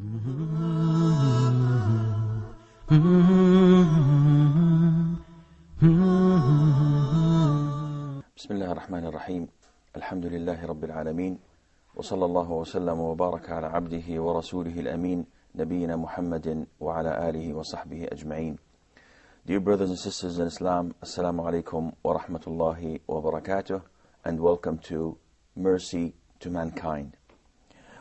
بسم الله الرحمن الرحيم. الحمد لله رب العالمين، وصلى الله وسلم وبارك على عبده ورسوله الأمين نبينا محمد وعلى آله وصحبه أجمعين. Dear brothers and sisters in Islam, Assalamu alaikum wa rahmatullahi wa barakatuh, and welcome to Mercy to Mankind.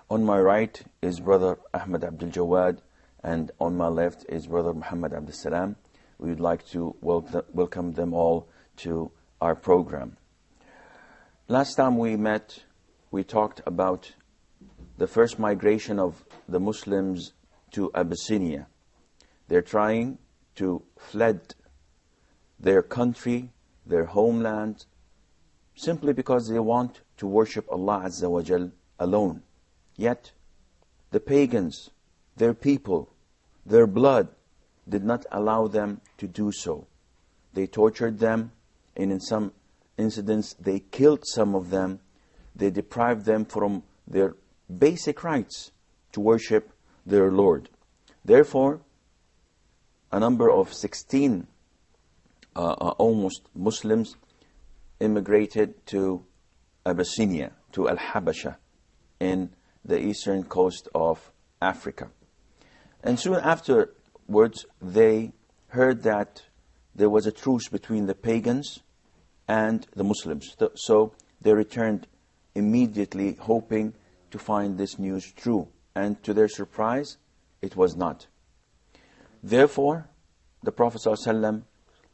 On my right is Brother Ahmed Abdul Jawad, and on my left is Brother Muhammad Abdul Salam. We would like to welcome them all to our program. Last time we met, we talked about the first migration of the Muslims to Abyssinia. They're trying to fled their country, their homeland, simply because they want to worship Allah Azza wa Jal alone. Yet, the pagans, their people, their blood, did not allow them to do so. They tortured them, and in some incidents, they killed some of them. They deprived them from their basic rights to worship their Lord. Therefore, a number of 16 almost Muslims immigrated to Abyssinia, to Al-Habasha, in the eastern coast of Africa. And soon afterwards, they heard that there was a truce between the pagans and the Muslims. So they returned immediately, hoping to find this news true. And to their surprise, it was not. Therefore, the Prophet ﷺ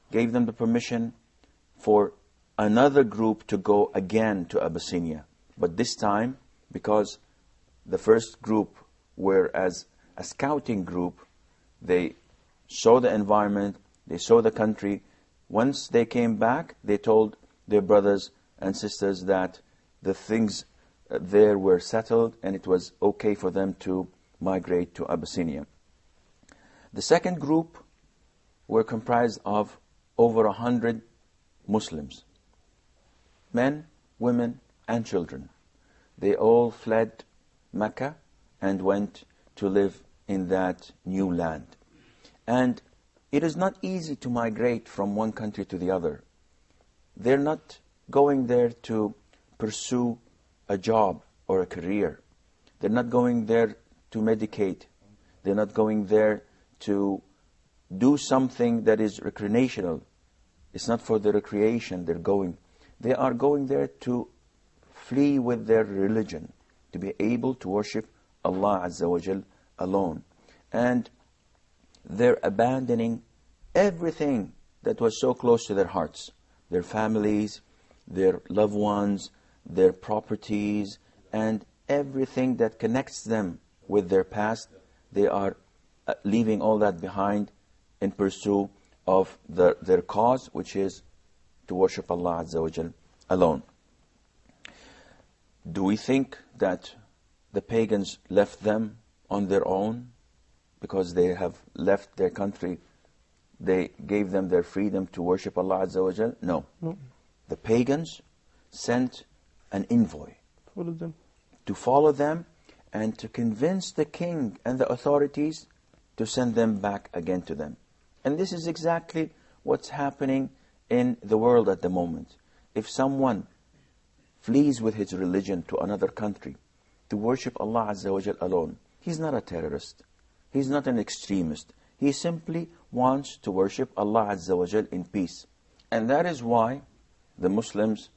gave them the permission for another group to go again to Abyssinia. But this time, because the first group were as a scouting group, they saw the environment, they saw the country. Once they came back, they told their brothers and sisters that the things there were settled and it was okay for them to migrate to Abyssinia. The second group were comprised of over 100 Muslims, men, women, and children. They all fled Mecca and went to live in that new land. And it is not easy to migrate from one country to the other. They're not going there to pursue a job or a career. They're not going there to medicate. They're not going there to do something that is recreational. It's not for the recreation they're going. They are going there to flee with their religion, to be able to worship Allah Azza wa Jal alone. And they're abandoning everything that was so close to their hearts. Their families, their loved ones, their properties, and everything that connects them with their past. They are leaving all that behind in pursuit of their cause, which is to worship Allah Azza wa Jal alone. Do we think that the pagans left them on their own because they have left their country? They gave them their freedom to worship Allah Azza wa Jal? No. The pagans sent an envoy to follow them and to convince the king and the authorities to send them back again to them. And this is exactly what's happening in the world at the moment. If someone flees with his religion to another country to worship Allah Azza wa Jal alone, he's not a terrorist. He's not an extremist. He simply wants to worship Allah Azza wa Jal in peace. And that is why the Muslims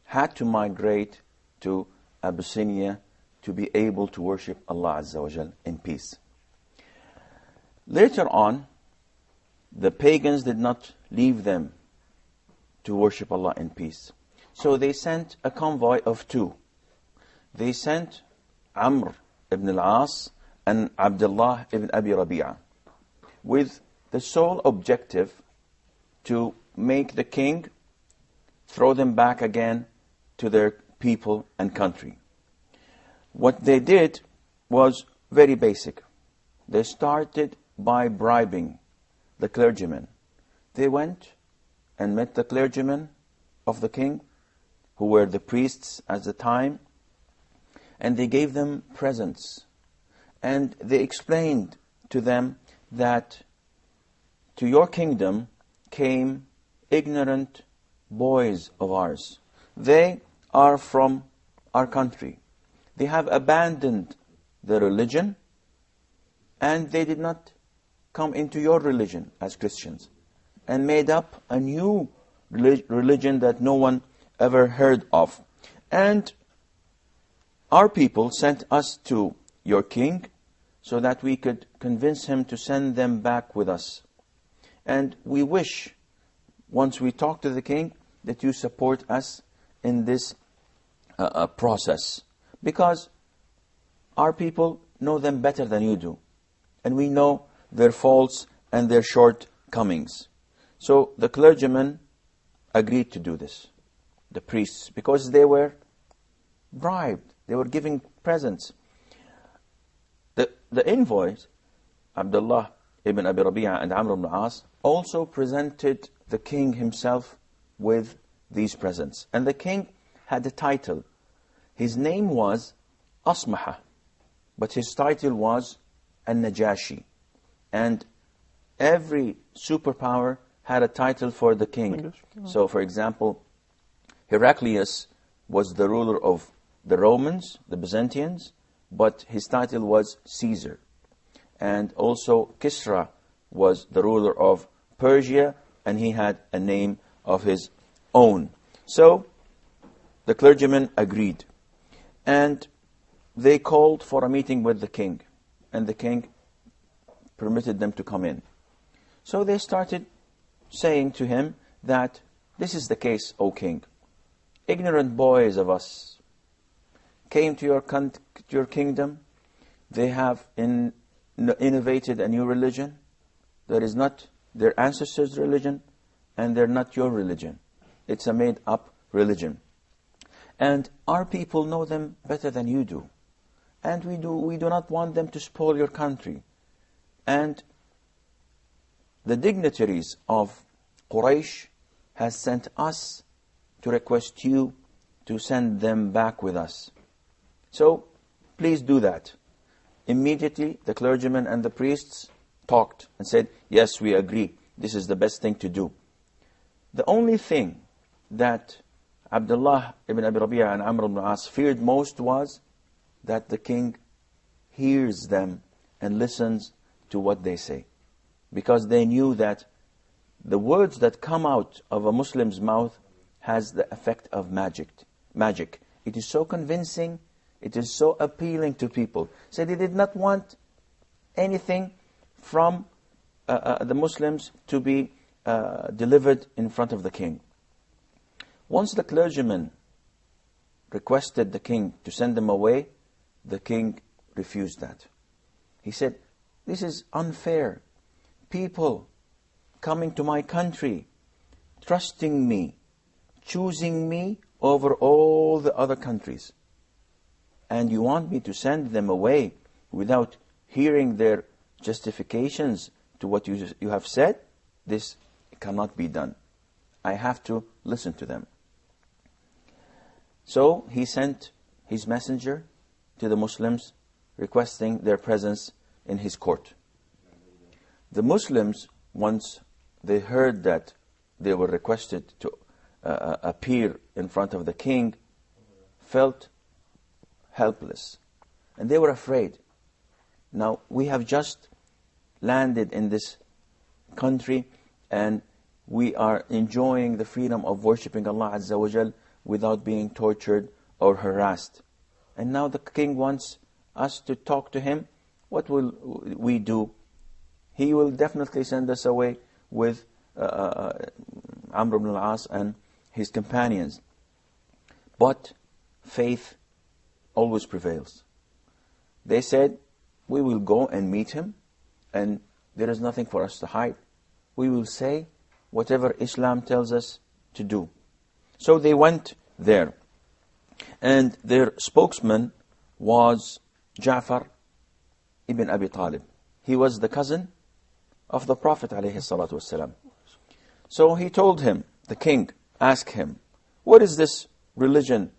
had to migrate to Abyssinia to be able to worship Allah Azza wa Jal in peace. Later on, the pagans did not leave them to worship Allah in peace. So they sent a convoy of two. They sent Amr ibn al-As and Abdullah ibn Abi Rabi'ah with the sole objective to make the king throw them back again to their people and country. What they did was very basic. They started by bribing the clergymen. They went and met the clergymen of the king, who were the priests at the time, and they gave them presents. And they explained to them that to your kingdom came ignorant boys of ours. They are from our country. They have abandoned the religion, and they did not come into your religion as Christians, and made up a new religion that no one ever heard of. And our people sent us to your king so that we could convince him to send them back with us. And we wish, once we talk to the king, that you support us in this process, because our people know them better than you do, and we know their faults and their shortcomings. So the clergymen agreed to do this, the priests, because they were bribed, they were giving presents. The envoys, Abdullah ibn Abi Rabi'a and Amr ibn As, also presented the king himself with these presents. And the king had a title. His name was Asmaha, but his title was An-Najashi. And every superpower had a title for the king. So, for example, Heraclius was the ruler of the Romans, the Byzantines, but his title was Caesar. And also Kisra was the ruler of Persia, and he had a name of his own. So the clergymen agreed, and they called for a meeting with the king, and the king permitted them to come in. So they started saying to him that this is the case, O king. Ignorant boys of us came to your kingdom. They have innovated a new religion that is not their ancestors' religion, and they're not your religion. It's a made-up religion. And our people know them better than you do. And we do not want them to spoil your country. And the dignitaries of Quraysh has sent us to request you to send them back with us. So please do that. Immediately the clergymen and the priests talked and said, yes, we agree. This is the best thing to do. The only thing that Abdullah ibn Abi Rabi'a and Amr ibn As feared most was that the king hears them and listens to what they say. Because they knew that the words that come out of a Muslim's mouth has the effect of magic. It is so convincing, it is so appealing to people. So they did not want anything from the Muslims to be delivered in front of the king. Once the clergymen requested the king to send them away, the king refused that. He said, this is unfair. People coming to my country, trusting me, choosing me over all the other countries. And you want me to send them away without hearing their justifications to what you have said? This cannot be done. I have to listen to them. So he sent his messenger to the Muslims requesting their presence in his court. The Muslims, once they heard that they were requested to appear in front of the king, felt helpless. And they were afraid. Now, we have just landed in this country and we are enjoying the freedom of worshipping Allah Azza wa Jal without being tortured or harassed. And now the king wants us to talk to him. What will we do? He will definitely send us away with Amr ibn al-As and his companions. But faith always prevails. They said, we will go and meet him, and there is nothing for us to hide. We will say whatever Islam tells us to do. So they went there. And their spokesman was Ja'far ibn Abi Talib. He was the cousin of the Prophet ﷺ. So he told him, the king asked him, what is this religion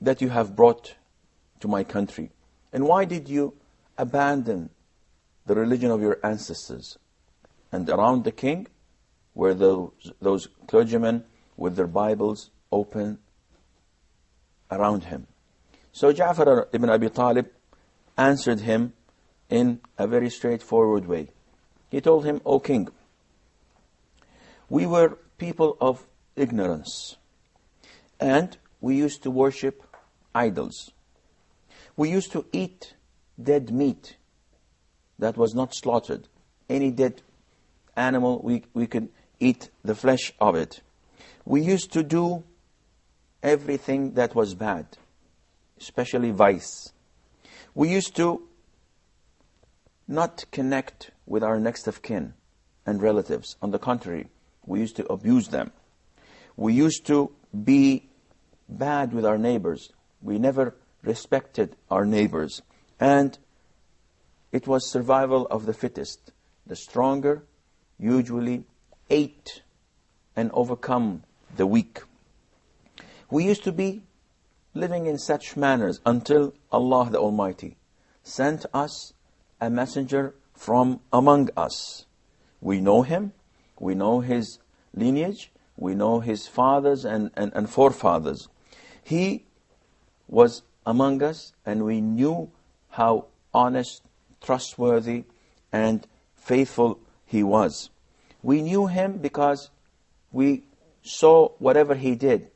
that you have brought to my country? And why did you abandon the religion of your ancestors. And around the king were those clergymen with their Bibles open around him. So Ja'far ibn Abi Talib answered him in a very straightforward way. He told him, O king, we were people of ignorance, and we used to worship idols. We used to eat dead meat that was not slaughtered. Any dead animal, we could eat the flesh of it. We used to do everything that was bad, especially vice. We used to not connect with our next of kin and relatives. On the contrary, we used to abuse them. We used to be bad with our neighbors. We never respected our neighbors. And it was survival of the fittest. The stronger usually ate and overcome the weak. We used to be living in such manners until Allah the Almighty sent us a messenger from among us. We know him, we know his lineage, we know his fathers and forefathers. He was among us, and we knew how honest, trustworthy, and faithful he was. We knew him because we saw whatever he did,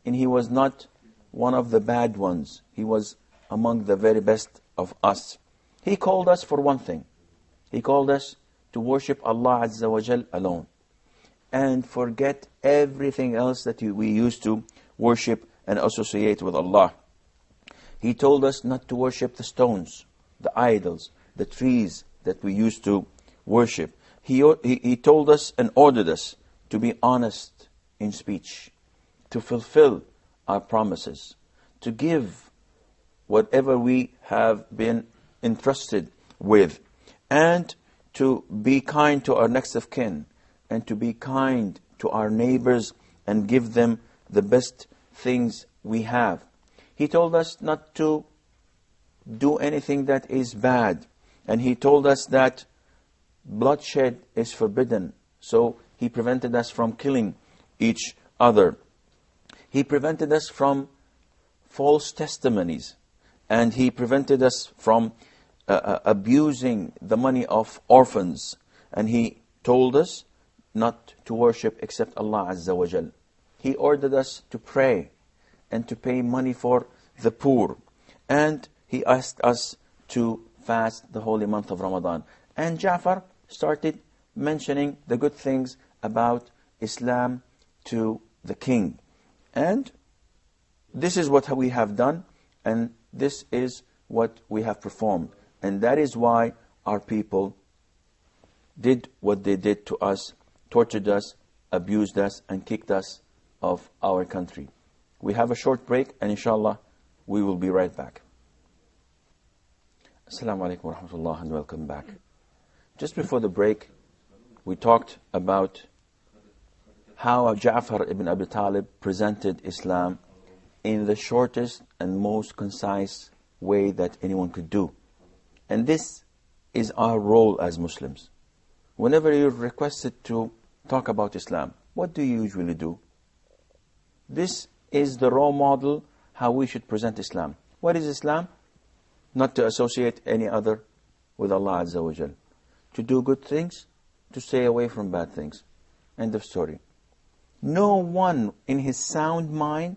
and he was not one of the bad ones. He was among the very best of us. He called us for one thing. He called us to worship Allah Azza wa Jal alone and forget everything else that we used to worship and associate with Allah. He told us not to worship the stones, the idols, the trees that we used to worship. He told us and ordered us to be honest in speech, to fulfill our promises, to give whatever we have been entrusted with, and to be kind to our next of kin, and to be kind to our neighbors and give them the best things we have. He told us not to do anything that is bad, and he told us that bloodshed is forbidden. So he prevented us from killing each other. He prevented us from false testimonies, and he prevented us from abusing the money of orphans. And he told us not to worship except Allah Azza wa Jal. He ordered us to pray and to pay money for the poor. And he asked us to fast the holy month of Ramadan. And Ja'far started mentioning the good things about Islam to the king. And this is what we have done, and this is what we have performed. And that is why our people did what they did to us, tortured us, abused us, and kicked us of our country. We have a short break, and inshallah, we will be right back. Assalamu alaikum wa rahmatullah, and welcome back. Just before the break, we talked about how Ja'far ibn Abi Talib presented Islam in the shortest and most concise way that anyone could do. And this is our role as Muslims. Whenever you're requested to talk about Islam, what do you usually do? This is the role model how we should present Islam. What is Islam? Not to associate any other with Allah Azza wa Jal. To do good things, to stay away from bad things. End of story. No one in his sound mind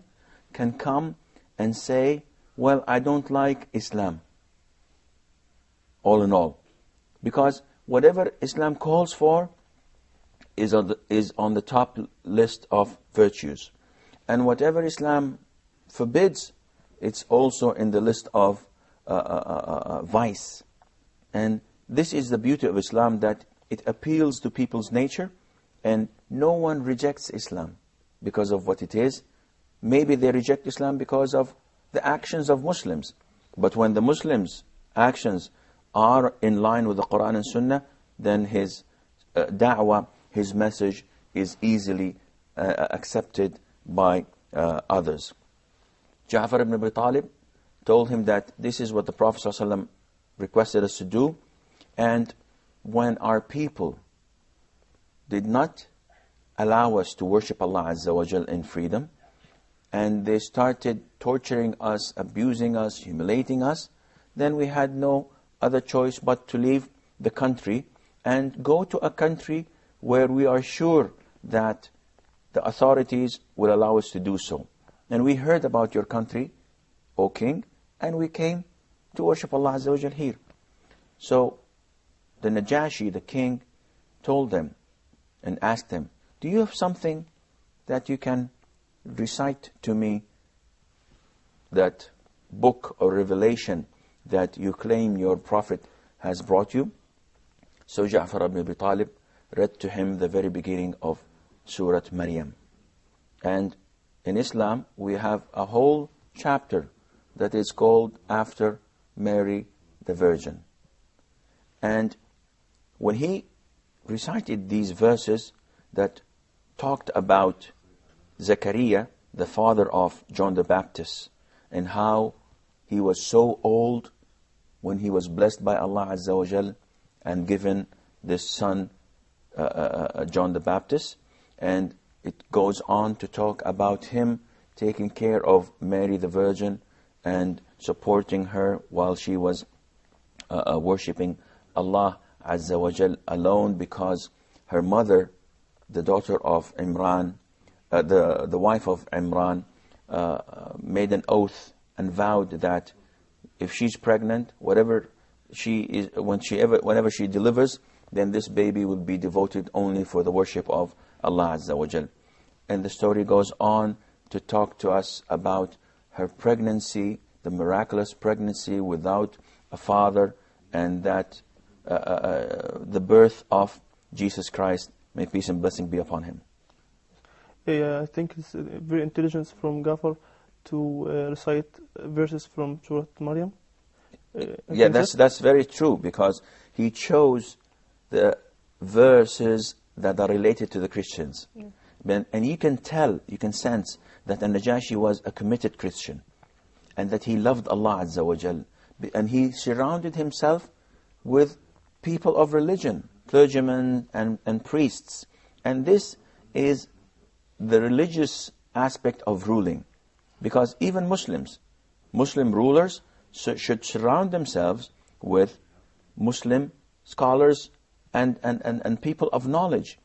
can come and say, well, I don't like Islam. All in all. Because whatever Islam calls for is on the top list of virtues. And whatever Islam forbids, it's also in the list of vice. And this is the beauty of Islam, that it appeals to people's nature, and no one rejects Islam because of what it is. Maybe they reject Islam because of the actions of Muslims. But when the Muslims' actions are in line with the Quran and Sunnah, then his da'wah, his message is easily accepted by others. Ja'far ibn Abi Talib told him that this is what the Prophet ﷺ requested us to do. And when our people did not allow us to worship Allah Azza wa Jal in freedom, and they started torturing us, abusing us, humiliating us, then we had no other choice but to leave the country and go to a country where we are sure that the authorities will allow us to do so. And we heard about your country, O King, and we came to worship Allah Azza wa Jal here. So the Najashi, the king, told them and asked them, do you have something that you can recite to me, that book or revelation that you claim your prophet has brought you? So Ja'far ibn Abi Talib read to him the very beginning of Surah Maryam. And in Islam, we have a whole chapter that is called after Mary the Virgin. And when he recited these verses that talked about Zechariah, the father of John the Baptist, and how he was so old when he was blessed by Allah Azza wa Jal and given this son, John the Baptist. And it goes on to talk about him taking care of Mary the Virgin and supporting her while she was worshipping Allah Azza wa Jal alone, because her mother, the daughter of Imran, the wife of Imran, made an oath and vowed that if she's pregnant, whenever she delivers, then this baby will be devoted only for the worship of Allah Azza wa Jal. And the story goes on to talk to us about her pregnancy, the miraculous pregnancy without a father, and that the birth of Jesus Christ, may peace and blessing be upon him. Yeah, I think it's very intelligent from Gafar to recite verses from Surah Maryam. Yeah, that's very true, because he chose the verses that are related to the Christians. Yeah. And you can tell, you can sense that An-Najashi was a committed Christian, and that he loved Allah Azza wa Jal. And he surrounded himself with people of religion, clergymen and priests. And this is the religious aspect of ruling. Because even Muslim rulers should surround themselves with Muslim scholars and people of knowledge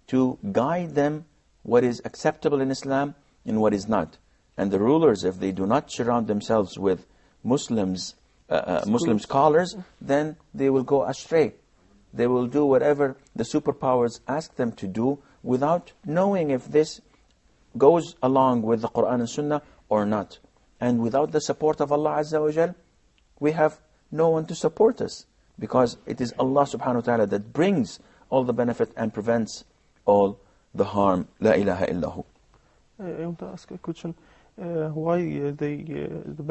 to guide them what is acceptable in Islam and what is not. And the rulers, if they do not surround themselves with Muslim scholars, then they will go astray. They will do whatever the superpowers ask them to do without knowing if this goes along with the Quran and Sunnah or not. And without the support of Allah Azza wa Jal, we have no one to support us, because it is Allah subhanahu wa ta'ala that brings all the benefit and prevents all the harm. La ilaha illahu. I want to ask a question. Why the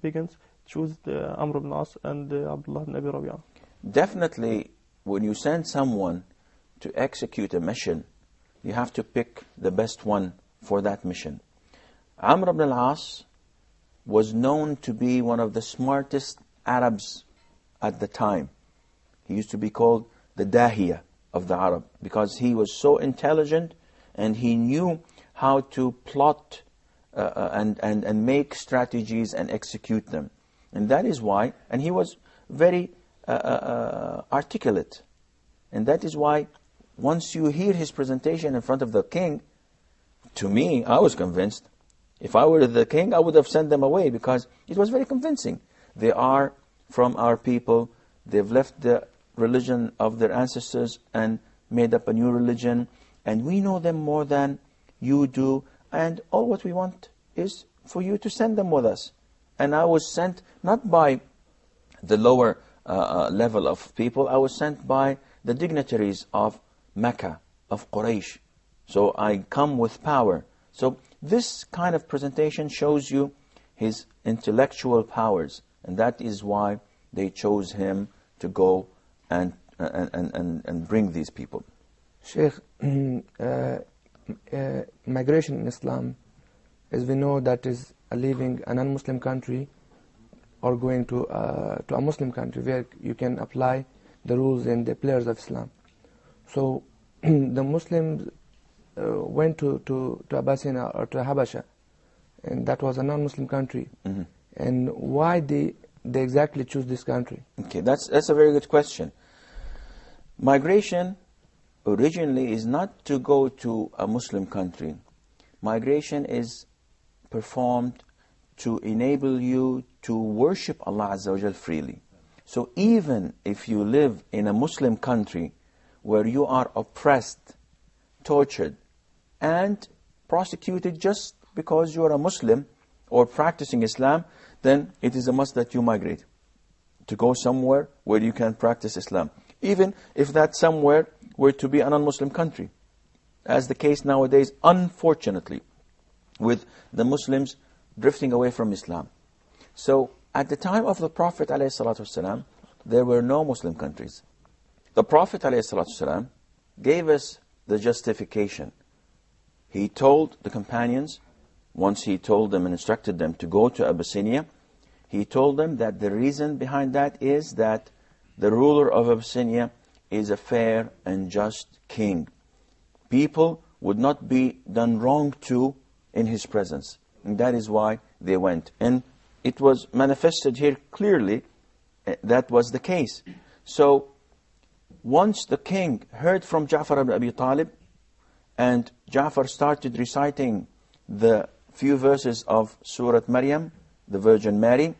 pagans choose Amr ibn As and Abdullah ibn Abi Rabi'ah? Definitely, when you send someone to execute a mission, you have to pick the best one for that mission. Amr ibn al-As was known to be one of the smartest Arabs at the time. He used to be called the Dahiya of the Arab, because he was so intelligent and he knew how to plot and make strategies and execute them. And that is why, and he was very articulate. And that is why, once you hear his presentation in front of the king, to me, I was convinced. If I were the king, I would have sent them away, because it was very convincing. They are from our people. They've left the religion of their ancestors and made up a new religion. And we know them more than you do. And all what we want is for you to send them with us. And I was sent not by the lower level of people. I was sent by the dignitaries of Mecca, of Quraysh. So I come with power. So this kind of presentation shows you his intellectual powers. And that is why they chose him to go and bring these people. Sheikh, migration in Islam, as we know, that is leaving a non-Muslim country or going to a Muslim country where you can apply the rules and the pillars of Islam. So the Muslims went to Abyssinia or to Habasha, and that was a non-Muslim country. Mm-hmm. And why they exactly choose this country? Okay, that's a very good question. Migration originally is not to go to a Muslim country. Migration is performed to enable you to worship Allah Azza wa Jal freely. So even if you live in a Muslim country where you are oppressed, tortured, and prosecuted just because you are a Muslim or practicing Islam, then it is a must that you migrate to go somewhere where you can practice Islam, even if that somewhere were to be a non-Muslim country, as the case nowadays, unfortunately, with the Muslims drifting away from Islam. So at the time of the Prophet ﷺ, there were no Muslim countries. The Prophet ﷺ gave us the justification. He told the companions, once he told them and instructed them to go to Abyssinia, he told them that the reason behind that is that the ruler of Abyssinia is a fair and just king. People would not be done wrong to in his presence. And that is why they went. And it was manifested here clearly that was the case. So once the king heard from Ja'far ibn Abi Talib, and Ja'far started reciting the few verses of Surah Maryam, the Virgin Mary,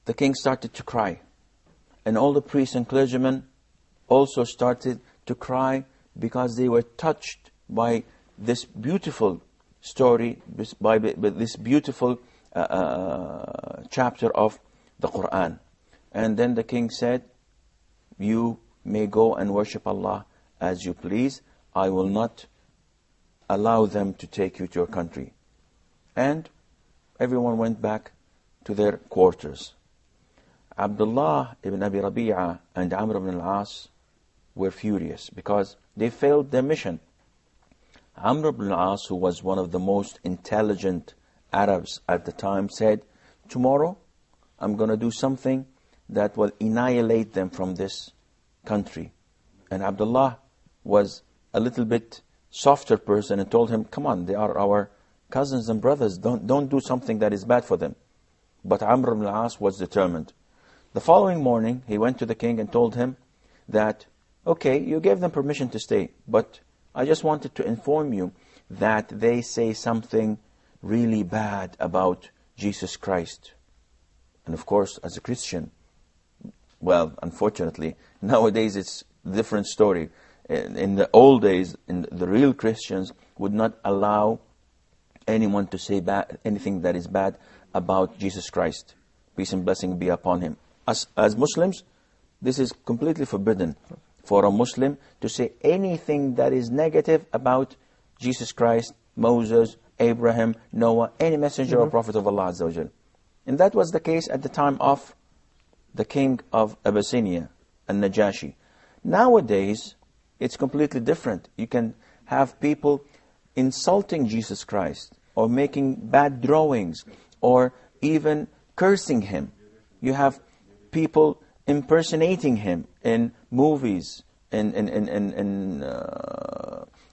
the king started to cry. And all the priests and clergymen also started to cry because they were touched by this beautiful story, by this beautiful chapter of the Quran. And then the king said, you may go and worship Allah as you please. I will not allow them to take you to your country. And everyone went back to their quarters. Abdullah ibn Abi Rabi'a and Amr ibn al-As were furious because they failed their mission. Amr ibn al-As, who was one of the most intelligent Arabs at the time, said, tomorrow I'm going to do something that will annihilate them from this country. And Abdullah was a little bit softer person and told him, come on, they are our cousins and brothers, don't do something that is bad for them. But Amr ibn al-As was determined. The following morning, he went to the king and told him that, okay, you gave them permission to stay, but I just wanted to inform you that they say something really bad about Jesus Christ. And of course, as a Christian, well, unfortunately, nowadays it's a different story. In the old days, the real Christians would not allow anyone to say anything that is bad about Jesus Christ. Peace and blessing be upon him. As Muslims, this is completely forbidden for a Muslim to say anything that is negative about Jesus Christ, Moses, Abraham, Noah, any messenger or prophet of Allah Azza wa Jal. And that was the case at the time of the king of Abyssinia, An-Najashi. Nowadays, it's completely different. You can have people insulting Jesus Christ, or making bad drawings, or even cursing him. You have people impersonating him in movies, in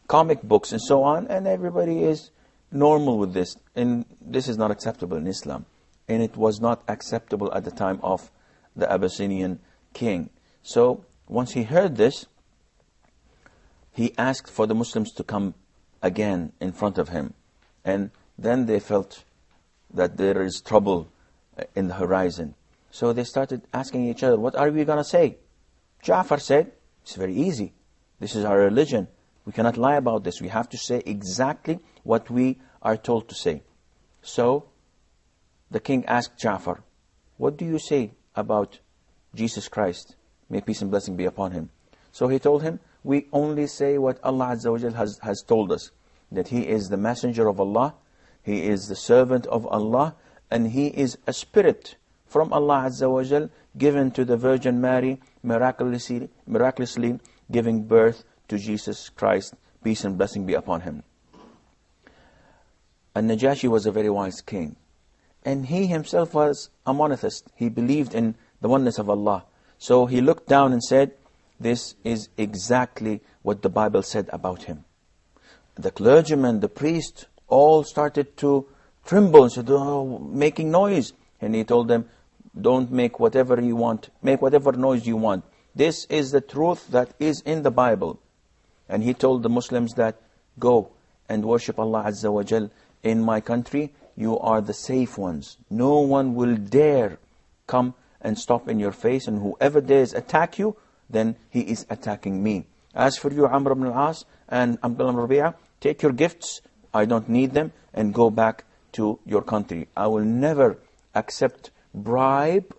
comic books and so on, and everybody is normal with this. And this is not acceptable in Islam. And it was not acceptable at the time of the Abyssinian king. So once he heard this, he asked for the Muslims to come again in front of him. And then they felt that there is trouble in the horizon. So they started asking each other, what are we going to say? Ja'far said, it's very easy. This is our religion. We cannot lie about this. We have to say exactly what we are told to say. So the king asked Ja'far, what do you say about Jesus Christ? May peace and blessing be upon him. So he told him, we only say what Allah Azza wa Jal has told us, that he is the messenger of Allah, he is the servant of Allah, and he is a spirit from Allah Azza wa Jal, given to the Virgin Mary, miraculously giving birth to Jesus Christ. Peace and blessing be upon him. And Najashi was a very wise king. and he himself was a monotheist. He believed in the oneness of Allah. So he looked down and said, this is exactly what the Bible said about him. The clergyman, the priest, all started to tremble and said, oh, making noise. And he told them, don't make whatever you want. Make whatever noise you want. This is the truth that is in the Bible. And he told the Muslims that, go and worship Allah Azza wa Jal in my country. You are the safe ones. No one will dare come and stop in your face. And whoever dares attack you, then he is attacking me. As for you, Amr ibn al-As and Abdullah ibn Rabi'ah, take your gifts. I don't need them. And go back to your country. I will never accept bribe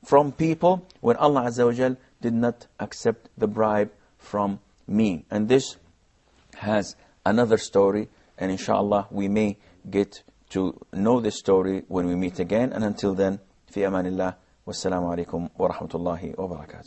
from people when Allah Azza wa Jal did not accept the bribe from me. And this has another story, and inshallah we may get to know this story when we meet again. And until then, fi amanillah, wassalamu alaikum wa rahmatullahi wa barakatuh.